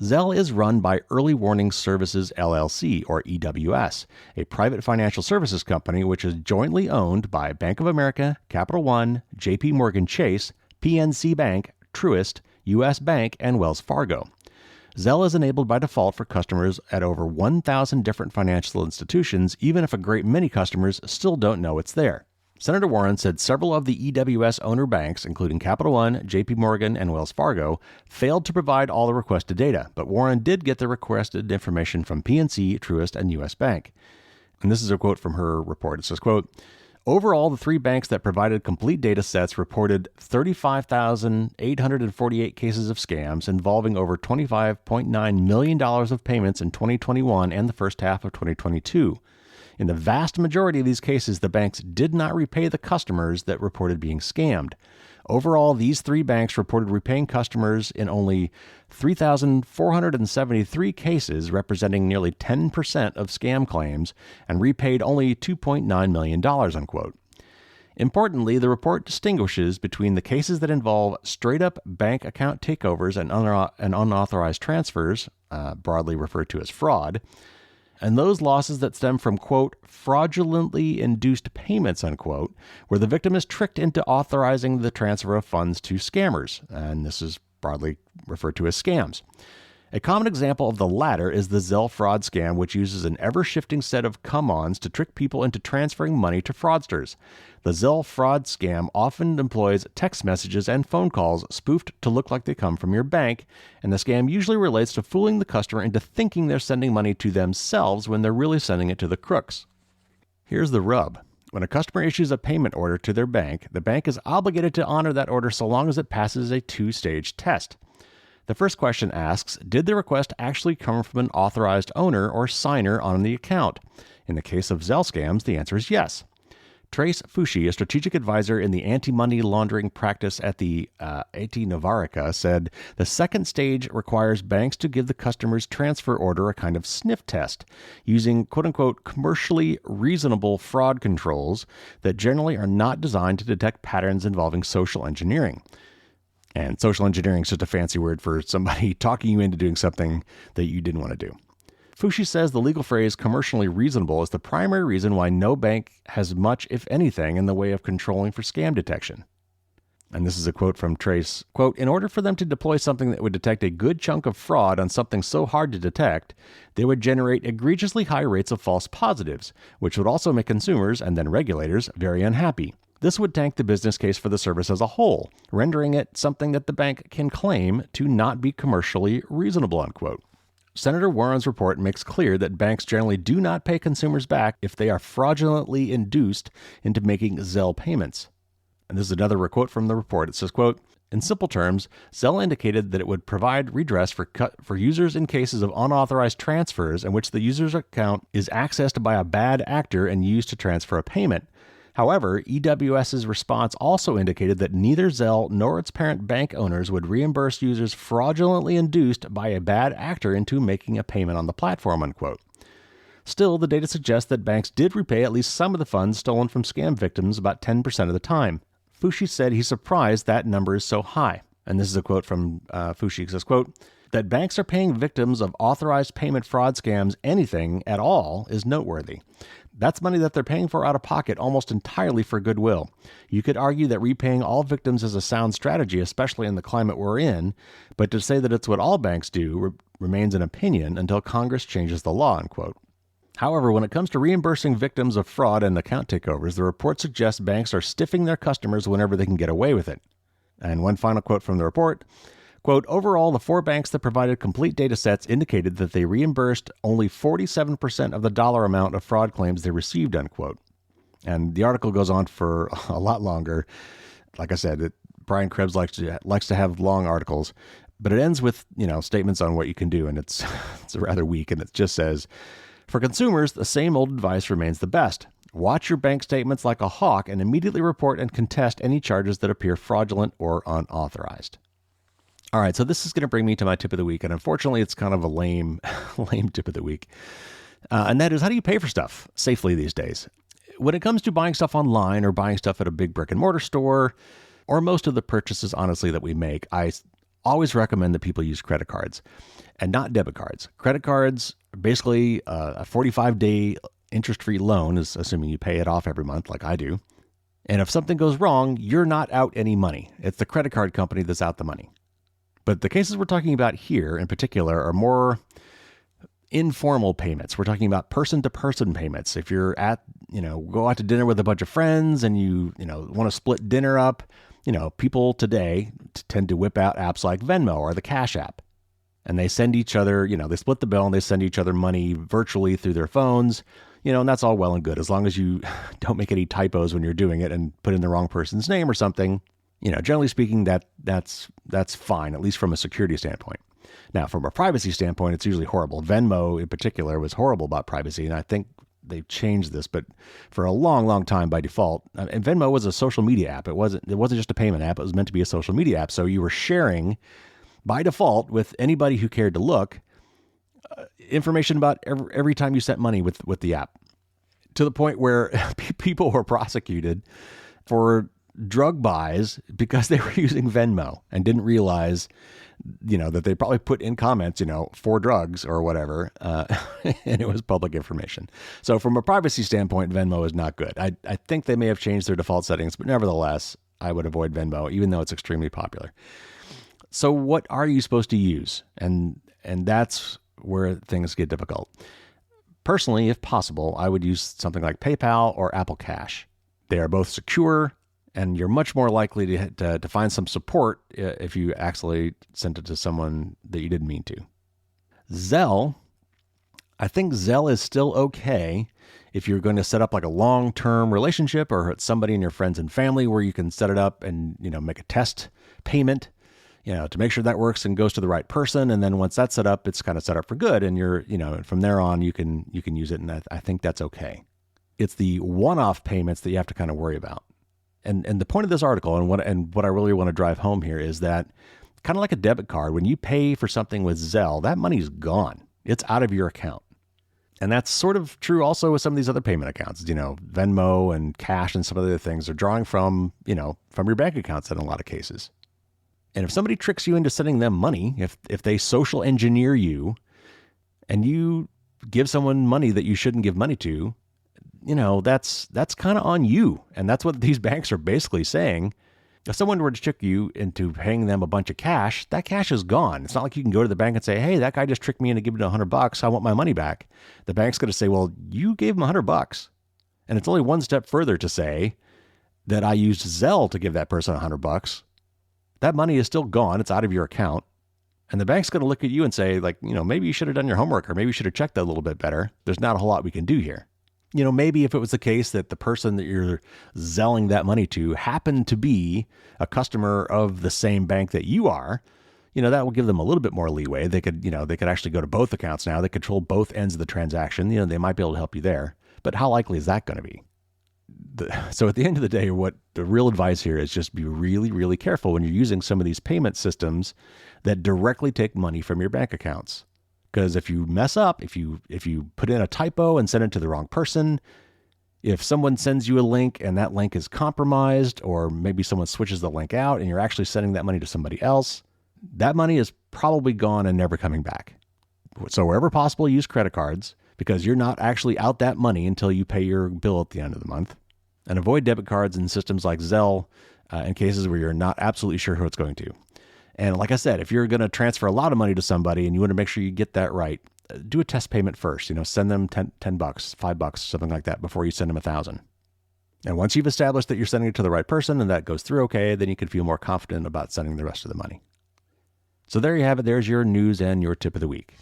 Zell is run by Early Warning Services LLC, or EWS, a private financial services company which is jointly owned by Bank of America, Capital One, JP Morgan Chase, PNC Bank, Truist, U.S. Bank, and Wells Fargo. Zelle is enabled by default for customers at over 1,000 different financial institutions, even if a great many customers still don't know it's there. Senator Warren said several of the EWS owner banks, including Capital One, JP Morgan, and Wells Fargo, failed to provide all the requested data, but Warren did get the requested information from PNC, Truist, and U.S. Bank. And this is a quote from her report. It says, quote, "Overall, the three banks that provided complete data sets reported 35,848 cases of scams involving over $25.9 million of payments in 2021 and the first half of 2022. In the vast majority of these cases, the banks did not repay the customers that reported being scammed. Overall, these three banks reported repaying customers in only 3,473 cases, representing nearly 10% of scam claims, and repaid only $2.9 million, unquote. Importantly, the report distinguishes between the cases that involve straight-up bank account takeovers and unauthorized transfers, broadly referred to as fraud, and those losses that stem from, quote, fraudulently induced payments, unquote, where the victim is tricked into authorizing the transfer of funds to scammers, and this is broadly referred to as scams. A common example of the latter is the Zelle fraud scam, which uses an ever-shifting set of come-ons to trick people into transferring money to fraudsters. The Zelle fraud scam often employs text messages and phone calls spoofed to look like they come from your bank, and the scam usually relates to fooling the customer into thinking they're sending money to themselves when they're really sending it to the crooks. Here's the rub. When a customer issues a payment order to their bank, the bank is obligated to honor that order so long as it passes a two-stage test. The first question asks, did the request actually come from an authorized owner or signer on the account? In the case of Zelle scams, the answer is yes. Trace Fushi, a strategic advisor in the anti-money laundering practice at the Ep293, said the second stage requires banks to give the customer's transfer order a kind of sniff test, using quote-unquote commercially reasonable fraud controls that generally are not designed to detect patterns involving social engineering. And social engineering is just a fancy word for somebody talking you into doing something that you didn't want to do. Fushi says the legal phrase commercially reasonable is the primary reason why no bank has much, if anything, in the way of controlling for scam detection. And this is a quote from Trace, quote, "In order for them to deploy something that would detect a good chunk of fraud on something so hard to detect, they would generate egregiously high rates of false positives, which would also make consumers, and then regulators, very unhappy. This would tank the business case for the service as a whole, rendering it something that the bank can claim to not be commercially reasonable," unquote. Senator Warren's report makes clear that banks generally do not pay consumers back if they are fraudulently induced into making Zelle payments. And this is another quote from the report. It says, quote, "In simple terms, Zelle indicated that it would provide redress for users in cases of unauthorized transfers in which the user's account is accessed by a bad actor and used to transfer a payment. However, EWS's response also indicated that neither Zelle nor its parent bank owners would reimburse users fraudulently induced by a bad actor into making a payment on the platform," unquote. Still, the data suggests that banks did repay at least some of the funds stolen from scam victims about 10% of the time. Fushi said he's surprised that number is so high. And this is a quote from Fushi. It says, quote, "That banks are paying victims of authorized payment fraud scams anything at all is noteworthy. That's money that they're paying for out of pocket almost entirely for goodwill. You could argue that repaying all victims is a sound strategy, especially in the climate we're in, but to say that it's what all banks do remains an opinion until Congress changes the law," unquote. However, when it comes to reimbursing victims of fraud and account takeovers, the report suggests banks are stiffing their customers whenever they can get away with it. And one final quote from the report, quote, "Overall, the four banks that provided complete data sets indicated that they reimbursed only 47% of the dollar amount of fraud claims they received," unquote. And the article goes on for a lot longer. Like I said, Brian Krebs likes to have long articles, but it ends with, statements on what you can do, and it's rather weak, and it just says, "For consumers, the same old advice remains the best. Watch your bank statements like a hawk and immediately report and contest any charges that appear fraudulent or unauthorized." All right, so this is going to bring me to my tip of the week, and unfortunately, it's kind of a lame, lame tip of the week. And that is, how do you pay for stuff safely these days? When it comes to buying stuff online or buying stuff at a big brick and mortar store, or most of the purchases, honestly, that we make, I always recommend that people use credit cards and not debit cards. Credit cards, basically a 45-day interest-free loan, is assuming you pay it off every month like I do. And if something goes wrong, you're not out any money. It's the credit card company that's out the money. But the cases we're talking about here in particular are more informal payments. We're talking about person-to-person payments. If you're go out to dinner with a bunch of friends and you want to split dinner up, people today tend to whip out apps like Venmo or the Cash App. And they send each other, they split the bill and they send each other money virtually through their phones, and that's all well and good. As long as you don't make any typos when you're doing it and put in the wrong person's name or something, generally speaking, that's fine, at least from a security standpoint. Now, from a privacy standpoint, it's usually horrible. Venmo in particular was horrible about privacy, and I think they've changed this, but for a long, long time by default, and Venmo was a social media app. It wasn't just a payment app. It was meant to be a social media app. So you were sharing by default with anybody who cared to look information about every time you sent money with the app, to the point where people were prosecuted for drug buys because they were using Venmo and didn't realize, that they probably put in comments, for drugs or whatever, and it was public information. So from a privacy standpoint, Venmo is not good. I think they may have changed their default settings, but nevertheless, I would avoid Venmo, even though it's extremely popular. So what are you supposed to use? And that's where things get difficult. Personally, if possible, I would use something like PayPal or Apple Cash. They are both secure, and you're much more likely to find some support if you actually sent it to someone that you didn't mean to. Zelle, I think Zelle is still okay if you're going to set up like a long-term relationship or it's somebody in your friends and family where you can set it up and, make a test payment, to make sure that works and goes to the right person. And then once that's set up, it's kind of set up for good. And you're, from there on, you can use it. And I think that's okay. It's the one-off payments that you have to kind of worry about. And the point of this article and what I really want to drive home here is that, kind of like a debit card, when you pay for something with Zelle, that money's gone. It's out of your account. And that's sort of true also with some of these other payment accounts. Venmo and Cash and some other things are drawing from your bank accounts in a lot of cases. And if somebody tricks you into sending them money, if they social engineer you and you give someone money that you shouldn't give money to, that's kind of on you. And that's what these banks are basically saying. If someone were to trick you into paying them a bunch of cash, that cash is gone. It's not like you can go to the bank and say, hey, that guy just tricked me into giving $100. I want my money back. The bank's going to say, well, you gave him $100. And it's only one step further to say that I used Zelle to give that person $100. That money is still gone. It's out of your account. And the bank's going to look at you and say, maybe you should have done your homework, or maybe you should have checked that a little bit better. There's not a whole lot we can do here. Maybe if it was the case that the person that you're zelling that money to happened to be a customer of the same bank that you are, that will give them a little bit more leeway. They could actually go to both accounts now. They control both ends of the transaction. They might be able to help you there. But how likely is that going to be? So at the end of the day, what the real advice here is just be really, really careful when you're using some of these payment systems that directly take money from your bank accounts. Because if you mess up, if you put in a typo and send it to the wrong person, if someone sends you a link and that link is compromised, or maybe someone switches the link out and you're actually sending that money to somebody else, that money is probably gone and never coming back. So wherever possible, use credit cards, because you're not actually out that money until you pay your bill at the end of the month. And avoid debit cards and systems like Zelle in cases where you're not absolutely sure who it's going to. And like I said, if you're going to transfer a lot of money to somebody and you want to make sure you get that right, do a test payment first. Send them $10, $5, something like that before you send them $1,000. And once you've established that you're sending it to the right person and that goes through okay, then you can feel more confident about sending the rest of the money. So there you have it. There's your news and your tip of the week.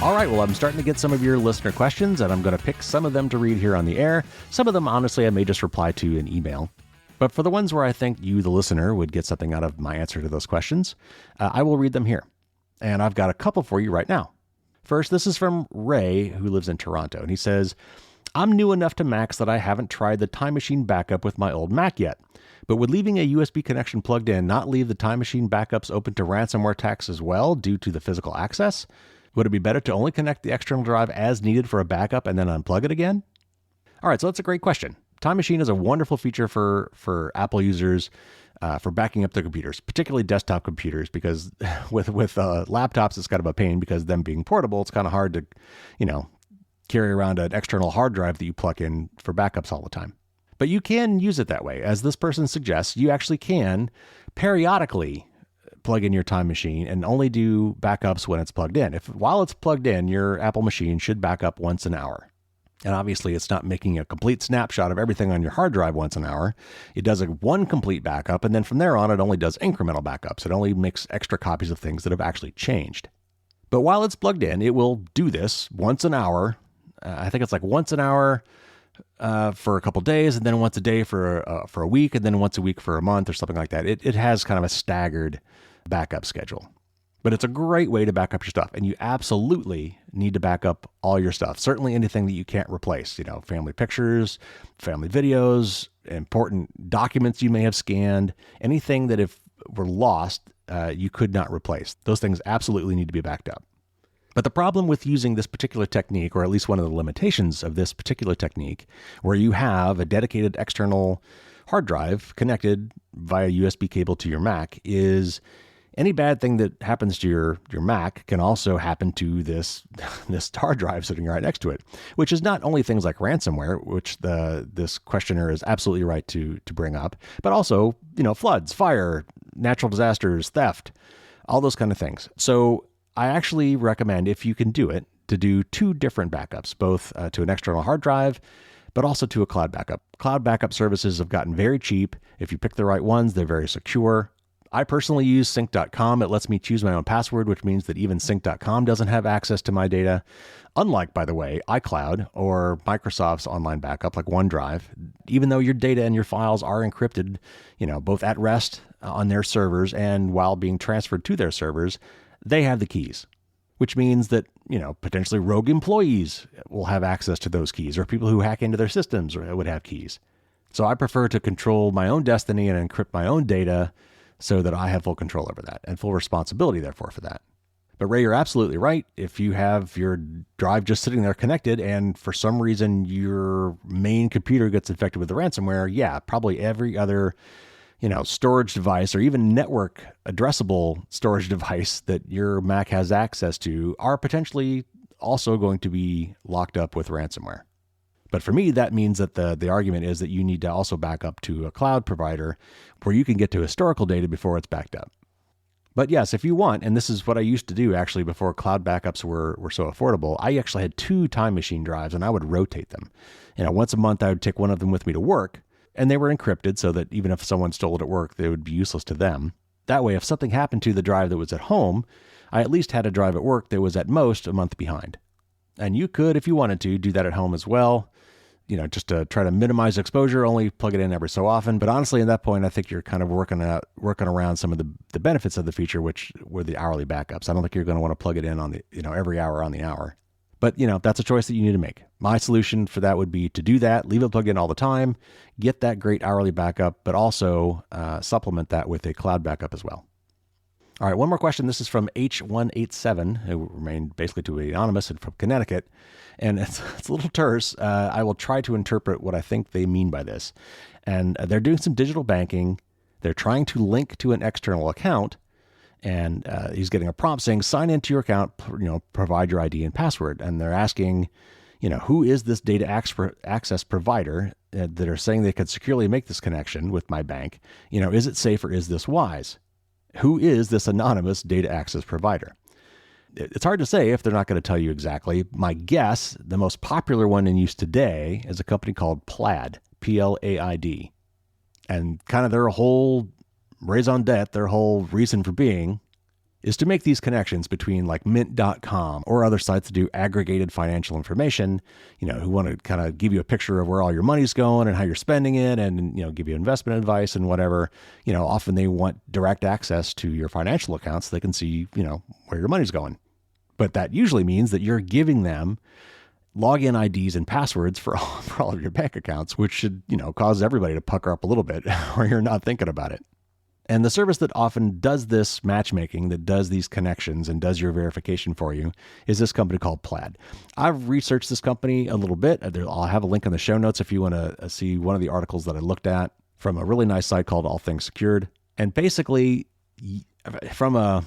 All right, well, I'm starting to get some of your listener questions, and I'm going to pick some of them to read here on the air. Some of them, honestly, I may just reply to in email. But for the ones where I think you, the listener, would get something out of my answer to those questions, I will read them here. And I've got a couple for you right now. First, this is from Ray, who lives in Toronto, and he says, I'm new enough to Macs that I haven't tried the Time Machine backup with my old Mac yet. But would leaving a USB connection plugged in not leave the Time Machine backups open to ransomware attacks as well due to the physical access? Would it be better to only connect the external drive as needed for a backup and then unplug it again? All right, so that's a great question. Time Machine is a wonderful feature for Apple users for backing up their computers, particularly desktop computers, because with laptops, it's kind of a pain because them being portable, it's kind of hard to, carry around an external hard drive that you plug in for backups all the time. But you can use it that way. As this person suggests, you actually can periodically plug in your Time Machine and only do backups when it's plugged in. While it's plugged in, your Apple machine should back up once an hour. And obviously, it's not making a complete snapshot of everything on your hard drive once an hour. It does one complete backup, and then from there on, it only does incremental backups. It only makes extra copies of things that have actually changed. But while it's plugged in, it will do this once an hour. I think it's like once an hour for a couple days, and then once a day for a week, and then once a week for a month or something like that. It has kind of a staggered backup schedule. But it's a great way to back up your stuff, and you absolutely need to back up all your stuff. Certainly anything that you can't replace, family pictures, family videos, important documents you may have scanned, anything that if were lost, you could not replace. Those things absolutely need to be backed up. But the problem with using this particular technique, or at least one of the limitations of this particular technique, where you have a dedicated external hard drive connected via USB cable to your Mac, is any bad thing that happens to your Mac can also happen to this hard drive sitting right next to it, which is not only things like ransomware, which this questioner is absolutely right to bring up, but also, floods, fire, natural disasters, theft, all those kind of things. So I actually recommend, if you can do it, to do 2 different backups, both to an external hard drive, but also to a cloud backup. Cloud backup services have gotten very cheap. If you pick the right ones, they're very secure. I personally use sync.com. It lets me choose my own password, which means that even sync.com doesn't have access to my data. Unlike, by the way, iCloud or Microsoft's online backup like OneDrive, even though your data and your files are encrypted, both at rest on their servers and while being transferred to their servers, they have the keys, which means that, potentially rogue employees will have access to those keys, or people who hack into their systems would have keys. So I prefer to control my own destiny and encrypt my own data so that I have full control over that and full responsibility, therefore, for that. But Ray, you're absolutely right. If you have your drive just sitting there connected and for some reason your main computer gets infected with the ransomware, yeah, probably every other storage device or even network addressable storage device that your Mac has access to are potentially also going to be locked up with ransomware. But for me, that means that the argument is that you need to also back up to a cloud provider where you can get to historical data before it's backed up. But yes, if you want, and this is what I used to do actually before cloud backups were so affordable, I actually had 2 Time Machine drives and I would rotate them. Once a month I would take one of them with me to work, and they were encrypted so that even if someone stole it at work, they would be useless to them. That way, if something happened to the drive that was at home, I at least had a drive at work that was at most a month behind. And you could, if you wanted to, do that at home as well. Just to try to minimize exposure, only plug it in every so often. But honestly, at that point, I think you're kind of working around some of the benefits of the feature, which were the hourly backups. I don't think you're going to want to plug it in on the, every hour on the hour. But, that's a choice that you need to make. My solution for that would be to do that, leave it plugged in all the time, get that great hourly backup, but also supplement that with a cloud backup as well. All right, one more question. This is from H187, who remained basically to be anonymous and from Connecticut. And it's a little terse. I will try to interpret what I think they mean by this. And they're doing some digital banking. They're trying to link to an external account. And he's getting a prompt saying, sign into your account, provide your ID and password. And they're asking, who is this data access provider that are saying they could securely make this connection with my bank? Is it safe or is this wise? Who is this anonymous data access provider? It's hard to say if they're not going to tell you exactly. My guess, the most popular one in use today is a company called Plaid, Plaid. And kind of their whole raison d'etre, their whole reason for being, is to make these connections between like mint.com or other sites that do aggregated financial information, who want to kind of give you a picture of where all your money's going and how you're spending it and, give you investment advice and whatever. Often they want direct access to your financial accounts so they can see, where your money's going. But that usually means that you're giving them login IDs and passwords for all of your bank accounts, which should, cause everybody to pucker up a little bit or you're not thinking about it. And the service that often does this matchmaking, that does these connections and does your verification for you, is this company called Plaid. I've researched this company a little bit. I'll have a link in the show notes if you want to see one of the articles that I looked at from a really nice site called All Things Secured. And basically, from a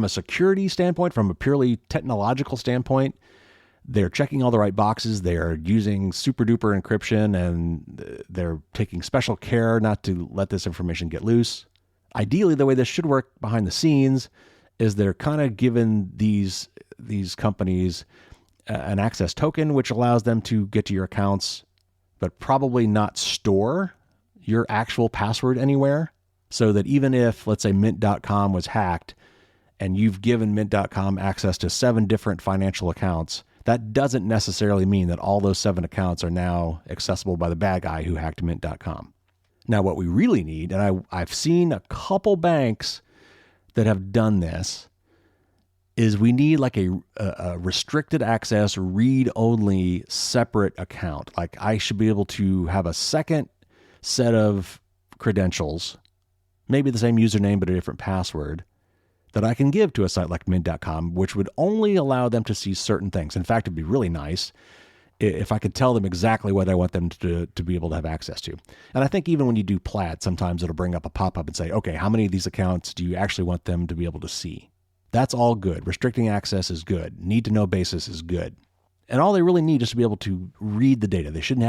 security standpoint, from a purely technological standpoint, they're checking all the right boxes. They're using super duper encryption, and they're taking special care not to let this information get loose. Ideally, the way this should work behind the scenes is they're kind of giving these companies an access token, which allows them to get to your accounts, but probably not store your actual password anywhere. So that even if, let's say, Mint.com was hacked and you've given Mint.com access to 7 different financial accounts, that doesn't necessarily mean that all those 7 accounts are now accessible by the bad guy who hacked Mint.com. Now, what we really need, and I've seen a couple banks that have done this, is we need like a restricted access, read-only separate account. Like I should be able to have a second set of credentials, maybe the same username but a different password, that I can give to a site like Mint.com, which would only allow them to see certain things. In fact, it'd be really nice if I could tell them exactly what I want them to be able to have access to. And I think even when you do Plaid, sometimes it'll bring up a pop-up and say, okay, how many of these accounts do you actually want them to be able to see? That's all good. Restricting access is good. Need to know basis is good. And all they really need is to be able to read the data. They shouldn't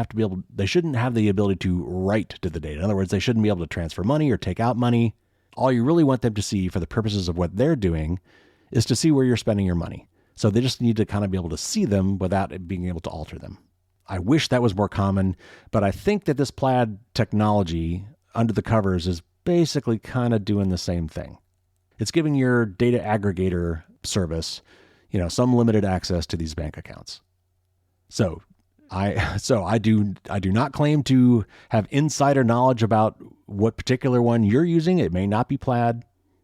have the ability to write to the data. In other words, they shouldn't be able to transfer money or take out money. All you really want them to see for the purposes of what they're doing is to see where you're spending your money. So they just need to kind of be able to see them without being able to alter them. I wish that was more common, but I think that this Plaid technology under the covers is basically kind of doing the same thing. It's giving your data aggregator service, some limited access to these bank accounts. So I do not claim to have insider knowledge about what particular one you're using. It may not be Plaid.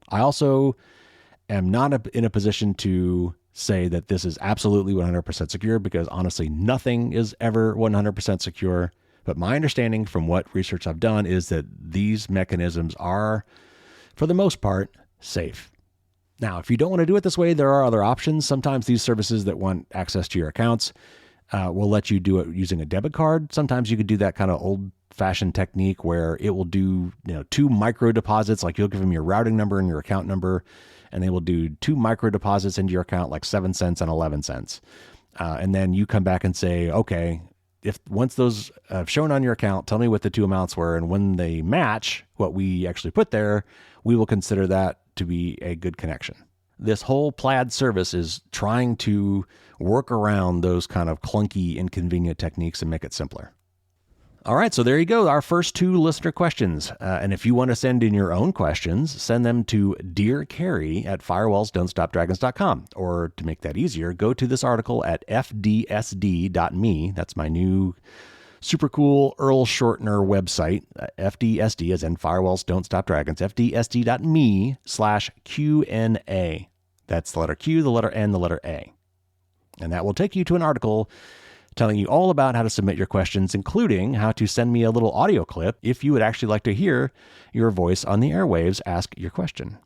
I also am not in a position to say that this is absolutely 100% secure, because honestly, nothing is ever 100% secure. But my understanding from what research I've done is that these mechanisms are, for the most part, safe. Now, if you don't want to do it this way, there are other options. Sometimes these services that want access to your accounts will let you do it using a debit card. Sometimes you could do that kind of old-fashioned technique where it will do 2 micro deposits, like you'll give them your routing number and your account number, and they will do 2 micro deposits into your account, like 7 cents and 11 cents. And then you come back and say, okay, once those have shown on your account, tell me what the 2 amounts were. And when they match what we actually put there, we will consider that to be a good connection. This whole Plaid service is trying to work around those kind of clunky, inconvenient techniques and make it simpler. All right, so there you go, our first 2 listener questions. And if you want to send in your own questions, send them to Dear Carrie at firewallsdon'tstopdragons.com. Or to make that easier, go to this article at fdsd.me. That's my new super cool Earl Shortener website, FDSD, as in Firewalls Don't Stop Dragons, fdsd.me/Q&A. That's the letter Q, the letter N, the letter A. And that will take you to an article telling you all about how to submit your questions, including how to send me a little audio clip if you would actually like to hear your voice on the airwaves ask your question.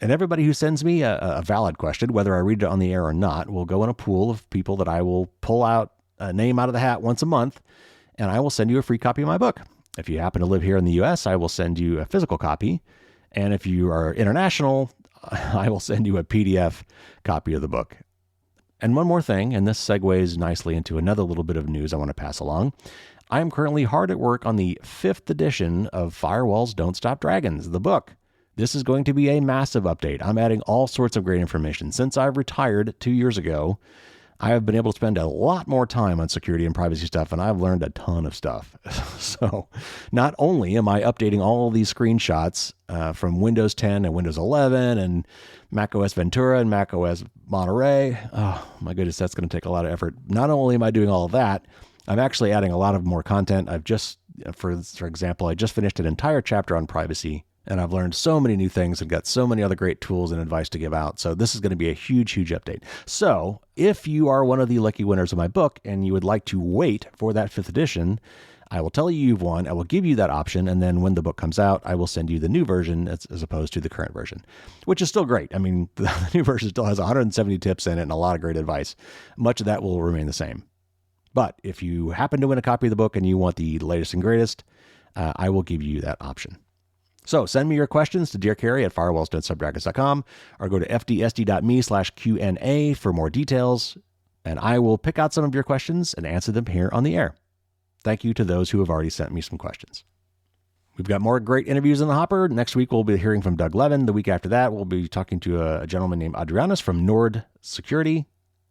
And everybody who sends me a valid question, whether I read it on the air or not, will go in a pool of people that I will pull out a name out of the hat once a month, and I will send you a free copy of my book. If you happen to live here in the U.S., I will send you a physical copy. And if you are international, I will send you a PDF copy of the book. And one more thing, and this segues nicely into another little bit of news I want to pass along. I am currently hard at work on the 5th edition of Firewalls Don't Stop Dragons, the book. This is going to be a massive update. I'm adding all sorts of great information. Since I've retired 2 years ago, I have been able to spend a lot more time on security and privacy stuff, and I've learned a ton of stuff. So not only am I updating all these screenshots from Windows 10 and Windows 11 and macOS Ventura and macOS Monterey. Oh my goodness, that's going to take a lot of effort. Not only am I doing all of that, I'm actually adding a lot of more content. I've just, for example, I just finished an entire chapter on privacy. And I've learned so many new things and got so many other great tools and advice to give out. So this is going to be a huge, huge update. So if you are one of the lucky winners of my book and you would like to wait for that 5th edition, I will tell you you've won. I will give you that option. And then when the book comes out, I will send you the new version as opposed to the current version, which is still great. I mean, the new version still has 170 tips in it and a lot of great advice. Much of that will remain the same. But if you happen to win a copy of the book and you want the latest and greatest, I will give you that option. So send me your questions to Dear Carey at firewalls.subdragons.com or go to fdsd.me/Q&A for more details, and I will pick out some of your questions and answer them here on the air. Thank you to those who have already sent me some questions. We've got more great interviews in the hopper. Next week, we'll be hearing from Doug Levin. The week after that, we'll be talking to a gentleman named Adrianus from Nord Security.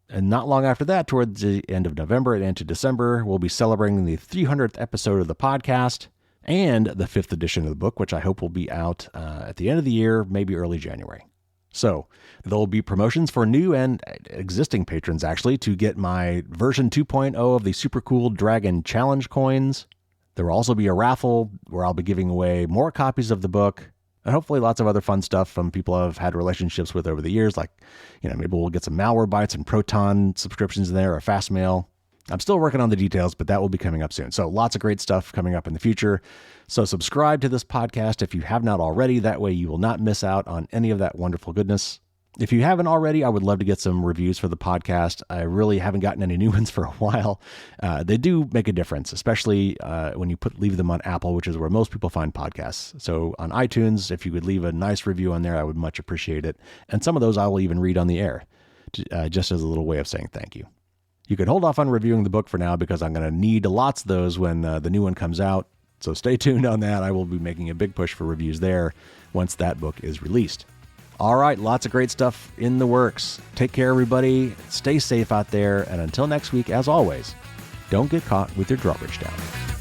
And not long after that, towards the end of November and into December, we'll be celebrating the 300th episode of the podcast and the 5th edition of the book, which I hope will be out at the end of the year, maybe early January. So there will be promotions for new and existing patrons, actually, to get my version 2.0 of the super cool Dragon Challenge coins. There will also be a raffle where I'll be giving away more copies of the book and hopefully lots of other fun stuff from people I've had relationships with over the years. Like, maybe we'll get some malware bytes and Proton subscriptions in there or fast mail. I'm still working on the details, but that will be coming up soon. So lots of great stuff coming up in the future. So subscribe to this podcast if you have not already. That way you will not miss out on any of that wonderful goodness. If you haven't already, I would love to get some reviews for the podcast. I really haven't gotten any new ones for a while. They do make a difference, especially when you leave them on Apple, which is where most people find podcasts. So on iTunes, if you could leave a nice review on there, I would much appreciate it. And some of those I will even read on the air, just as a little way of saying thank you. You can hold off on reviewing the book for now because I'm going to need lots of those when the new one comes out. So stay tuned on that. I will be making a big push for reviews there once that book is released. All right, lots of great stuff in the works. Take care, everybody. Stay safe out there. And until next week, as always, don't get caught with your drawbridge down.